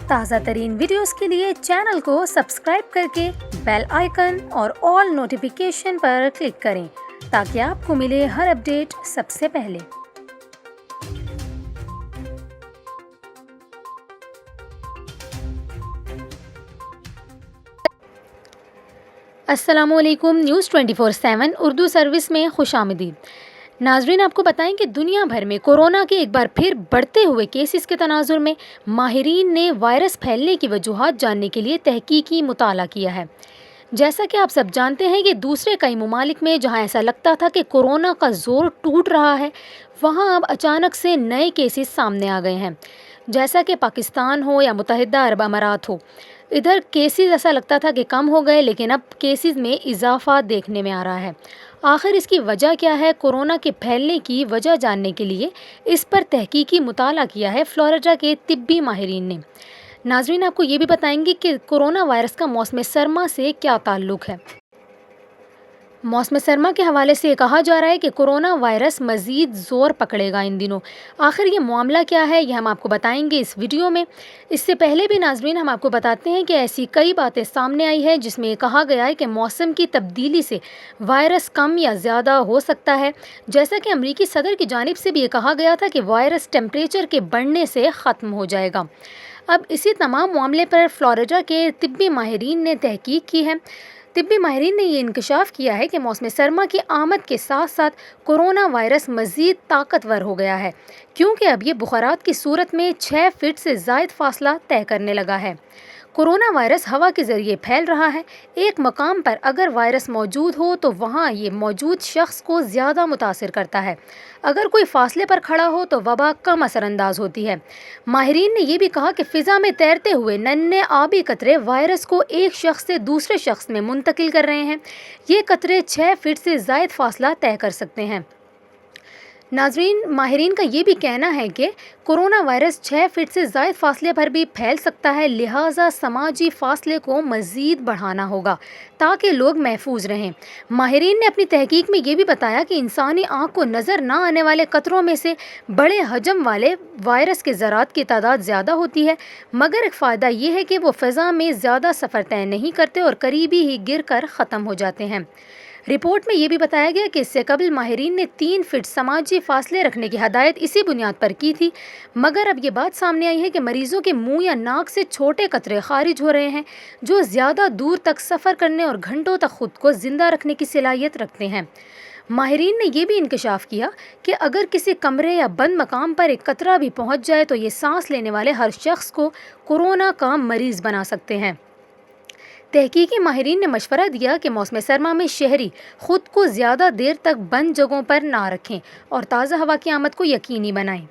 ताज़ा तरीन वीडियोस के लिए चैनल को सब्सक्राइब करके बेल आइकन और ऑल नोटिफिकेशन पर क्लिक करें ताकि आपको मिले हर अपडेट सबसे पहले। अस्सलामुअलैकुम। न्यूज़ 24/7 उर्दू सर्विस में खुशामदीद। नाजरीन, आपको बताएं कि दुनिया भर में कोरोना के एक बार फिर बढ़ते हुए केसेस के तनाजुर में माहिरीन ने वायरस फैलने की वजूहात जानने के लिए तहकीकी मुताला किया है। जैसा कि आप सब जानते हैं कि दूसरे कई ममालिक में जहां ऐसा लगता था कि कोरोना का जोर टूट रहा है, वहां अब अचानक से नए केसेस सामने आ गए हैं। जैसा कि पाकिस्तान हो या मुत्तहिदा अरब अमारात हो, इधर केसेस ऐसा लगता था कि कम हो गए, लेकिन अब केसेस में इजाफा देखने में आ रहा है। आखिर इसकी वजह क्या है? कोरोना के फैलने की वजह जानने के लिए इस पर तहकीकी मुताला किया है फ्लोरिडा के तिब्बी माहिरीन ने। नाजरीन, आपको ये भी बताएंगे कि कोरोना वायरस का मौसम सरमा से क्या ताल्लुक़ है। मौसम सरमा के हवाले से ये कहा जा रहा है कि कोरोना वायरस मज़ीद ज़ोर पकड़ेगा इन दिनों। आखिर ये मामला क्या है, ये हम आपको बताएंगे इस वीडियो में। इससे पहले भी नाजरीन, हम आपको बताते हैं कि ऐसी कई बातें सामने आई हैं जिसमें ये कहा गया है कि मौसम की तब्दीली से वायरस कम या ज़्यादा हो सकता है। जैसा कि अमरीकी सदर की जानिब से भी ये कहा गया था कि वायरस टेम्परेचर के बढ़ने से ख़त्म हो जाएगा। अब इसी तमाम मामले पर फ्लोरिडा के तिब्बी माहिरीन ने तहकीक की है। तिब्बी माहिरीन ने ये इंकशाफ किया है कि मौसम सरमा की आमद के साथ साथ कोरोना वायरस मज़ीद ताकतवर हो गया है, क्योंकि अब ये बुखारात की सूरत में 6 फीट से ज़ायद फासला तय करने लगा है। कोरोना वायरस हवा के ज़रिए फैल रहा है। एक मकाम पर अगर वायरस मौजूद हो तो वहाँ ये मौजूद शख्स को ज़्यादा मुतासिर करता है। अगर कोई फासले पर खड़ा हो तो वबा कम असरअंदाज होती है। माहिरीन ने यह भी कहा कि फ़िज़ा में तैरते हुए नन्हे आबी कतरे वायरस को एक शख्स से दूसरे शख्स में मुंतकिल कर रहे हैं। ये कतरे 6 फीट से ज़ायद फासला तय कर सकते हैं। नाजरीन, माहिरीन का ये भी कहना है कि कोरोना वायरस 6 फीट से ज़ायद फासले पर भी फैल सकता है, लिहाजा समाजी फासले को मज़ीद बढ़ाना होगा ताकि लोग महफूज रहें। माहिरीन ने अपनी तहकीक में ये भी बताया कि इंसानी आँख को नज़र ना आने वाले कतरों में से बड़े हजम वाले वायरस के ज़रात की तादाद ज़्यादा होती है, मगर एक फ़ायदा ये है कि वो फ़िज़ा में ज़्यादा सफ़र तय नहीं करते और करीबी ही गिर कर ख़त्म हो जाते हैं। रिपोर्ट में ये भी बताया गया कि इससे कबल माहिरीन ने 3 फीट समाजी फासले रखने की हदायत इसी बुनियाद पर की थी, मगर अब ये बात सामने आई है कि मरीजों के मुंह या नाक से छोटे कतरे खारिज हो रहे हैं जो ज़्यादा दूर तक सफ़र करने और घंटों तक खुद को ज़िंदा रखने की सलाहियत रखते हैं। माहिरीन ने यह भी इंकशाफ किया कि अगर किसी कमरे या बंद मकाम पर एक कतरा भी पहुँच जाए तो ये सांस लेने वाले हर शख्स को कोरोना का मरीज़ बना सकते हैं। तहकीकी माहिरीन ने मशवरा दिया कि मौसम सरमा में शहरी खुद को ज़्यादा देर तक बंद जगहों पर ना रखें और ताज़ा हवा की आमद को यकीनी बनाएं।